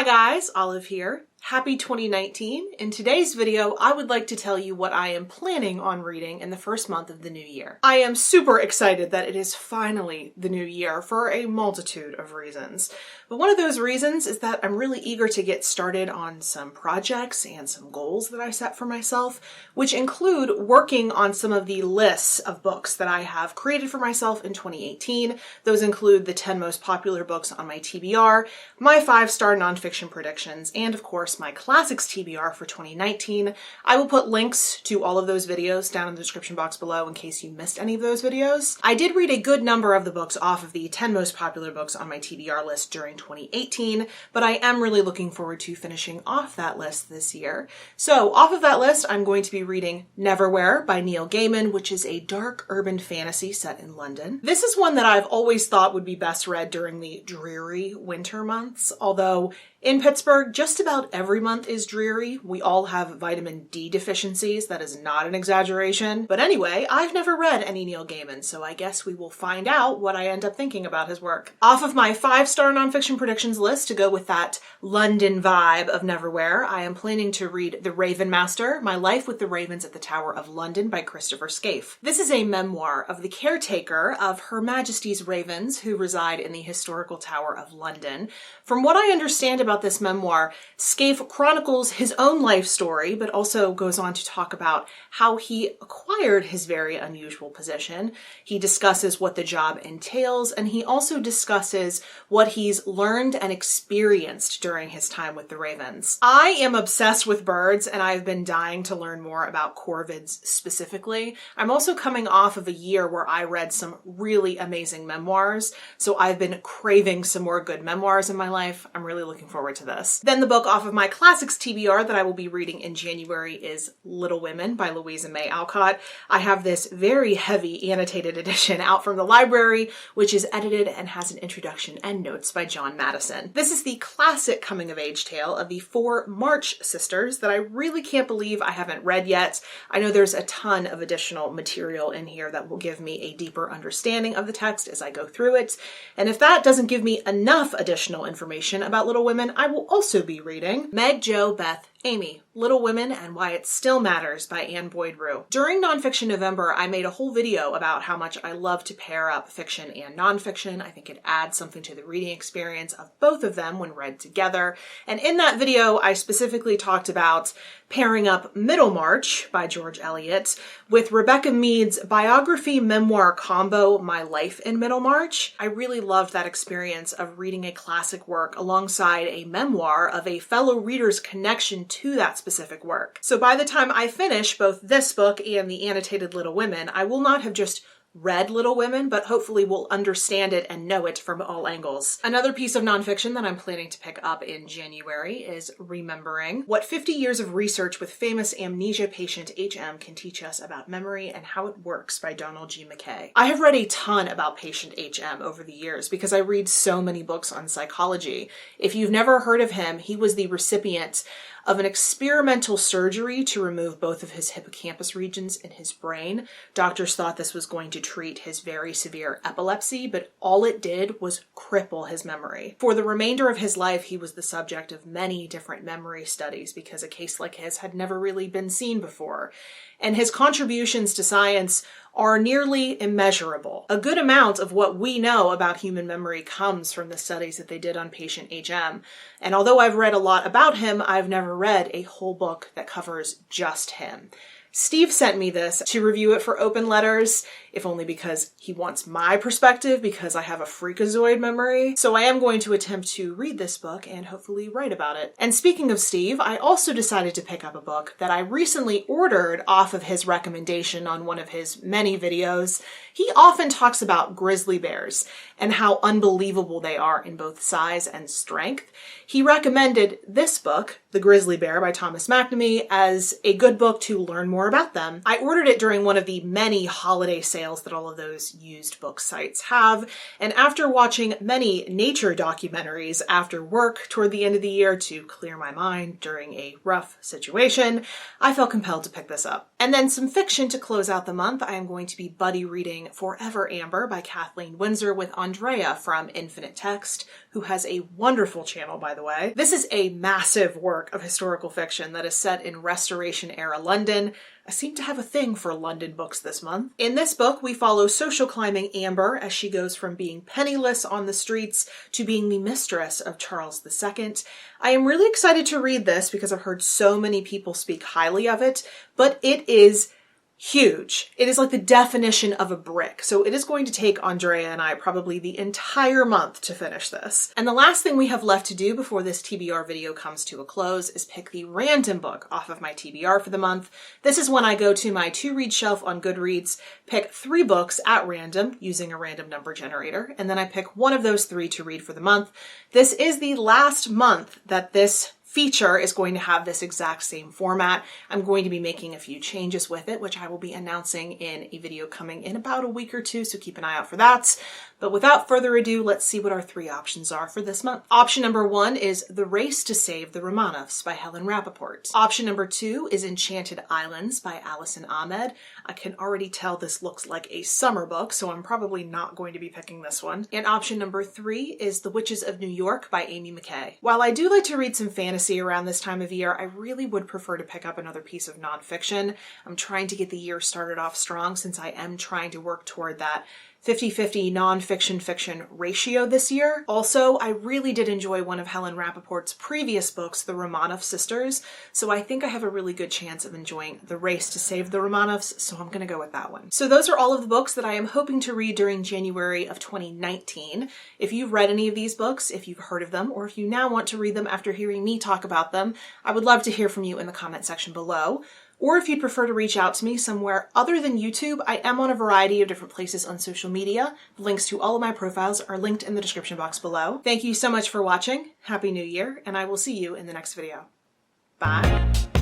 Hi guys, Olive here. Happy 2019. In today's video, I would like to tell you what I am planning on reading in the first month of the new year. I am super excited that it is finally the new year for a multitude of reasons. But one of those reasons is that I'm really eager to get started on some projects and some goals that I set for myself, which include working on some of the lists of books that I have created for myself in 2018. Those include the 10 most popular books on my TBR, my 5-star nonfiction predictions, and of course, my classics TBR for 2019. I will put links to all of those videos down in the description box below in case you missed any of those videos. I did read a good number of the books off of the 10 most popular books on my TBR list during 2018, but I am really looking forward to finishing off that list this year. So off of that list, I'm going to be reading Neverwhere by Neil Gaiman, which is a dark urban fantasy set in London. This is one that I've always thought would be best read during the dreary winter months, although in Pittsburgh, just about every month is dreary. We all have vitamin D deficiencies. That is not an exaggeration. But anyway, I've never read any Neil Gaiman, so I guess we will find out what I end up thinking about his work. Off of my 5-star nonfiction predictions list, to go with that London vibe of Neverwhere, I am planning to read The Raven Master, My Life with the Ravens at the Tower of London by Christopher Scaife. This is a memoir of the caretaker of Her Majesty's ravens who reside in the historical Tower of London. From what I understand about this memoir, Scaife chronicles his own life story, but also goes on to talk about how he acquired his very unusual position. He discusses what the job entails, and he also discusses what he's learned and experienced during his time with the ravens. I am obsessed with birds, and I've been dying to learn more about corvids specifically. I'm also coming off of a year where I read some really amazing memoirs, so I've been craving some more good memoirs in my life. I'm really looking forward to this. Then the book off of my classics TBR that I will be reading in January is Little Women by Louisa May Alcott. I have this very heavy annotated edition out from the library, which is edited and has an introduction and notes by John Madison. This is the classic coming-of-age tale of the 4 March sisters that I really can't believe I haven't read yet. I know there's a ton of additional material in here that will give me a deeper understanding of the text as I go through it. And if that doesn't give me enough additional information about Little Women, I will also be reading Meg, Jo, Beth, Amy, Little Women and Why It Still Matters by Anne Boyd-Rue. During Nonfiction November, I made a whole video about how much I love to pair up fiction and nonfiction. I think it adds something to the reading experience of both of them when read together. And in that video, I specifically talked about pairing up Middlemarch by George Eliot with Rebecca Mead's biography memoir combo, My Life in Middlemarch. I really loved that experience of reading a classic work alongside a memoir of a fellow reader's connection to that specific work. So by the time I finish both this book and the annotated Little Women, I will not have just read Little Women, but hopefully will understand it and know it from all angles. Another piece of nonfiction that I'm planning to pick up in January is Remembering: What 50 Years of Research with Famous Amnesia Patient HM Can Teach Us About Memory and How It Works by Donald G. McKay. I have read a ton about patient HM over the years because I read so many books on psychology. If you've never heard of him, he was the recipient of an experimental surgery to remove both of his hippocampus regions in his brain. Doctors thought this was going to treat his very severe epilepsy, but all it did was cripple his memory. For the remainder of his life, he was the subject of many different memory studies because a case like his had never really been seen before. And his contributions to science are nearly immeasurable. A good amount of what we know about human memory comes from the studies that they did on patient HM. And although I've read a lot about him, I've never read a whole book that covers just him. Steve sent me this to review it for Open Letters, if only because he wants my perspective because I have a freakazoid memory. So I am going to attempt to read this book and hopefully write about it. And speaking of Steve, I also decided to pick up a book that I recently ordered off of his recommendation on one of his many videos. He often talks about grizzly bears and how unbelievable they are in both size and strength. He recommended this book, The Grizzly Bear by Thomas McNamee, as a good book to learn more more about them. I ordered it during one of the many holiday sales that all of those used book sites have, and after watching many nature documentaries after work toward the end of the year to clear my mind during a rough situation, I felt compelled to pick this up. And then some fiction to close out the month. I am going to be buddy reading Forever Amber by Kathleen Winsor with Andrea from Infinite Text, who has a wonderful channel, by the way. This is a massive work of historical fiction that is set in Restoration-era London. I seem to have a thing for London books this month. In this book, we follow social climbing Amber as she goes from being penniless on the streets to being the mistress of Charles II. I am really excited to read this because I've heard so many people speak highly of it, but it is huge. It is like the definition of a brick. So it is going to take Andrea and I probably the entire month to finish this. And the last thing we have left to do before this TBR video comes to a close is pick the random book off of my TBR for the month. This is when I go to my to-read shelf on Goodreads, pick 3 books at random using a random number generator, and then I pick one of those 3 to read for the month. This is the last month that this feature is going to have this exact same format. I'm going to be making a few changes with it, which I will be announcing in a video coming in about a week or 2, so keep an eye out for that. But without further ado, let's see what our 3 options are for this month. Option number 1 is The Race to Save the Romanovs by Helen Rappaport. Option number 2 is Enchanted Islands by Allison Ahmed. I can already tell this looks like a summer book, so I'm probably not going to be picking this one. And option number 3 is The Witches of New York by Amy McKay. While I do like to read some fantasy around this time of year, I really would prefer to pick up another piece of nonfiction. I'm trying to get the year started off strong since I am trying to work toward that 50-50 nonfiction-fiction ratio this year. Also, I really did enjoy one of Helen Rappaport's previous books, The Romanov Sisters, so I think I have a really good chance of enjoying The Race to Save the Romanovs, so I'm gonna go with that one. So those are all of the books that I am hoping to read during January of 2019. If you've read any of these books, if you've heard of them, or if you now want to read them after hearing me talk about them, I would love to hear from you in the comment section below. Or if you'd prefer to reach out to me somewhere other than YouTube, I am on a variety of different places on social media. The links to all of my profiles are linked in the description box below. Thank you so much for watching. Happy New Year, and I will see you in the next video. Bye.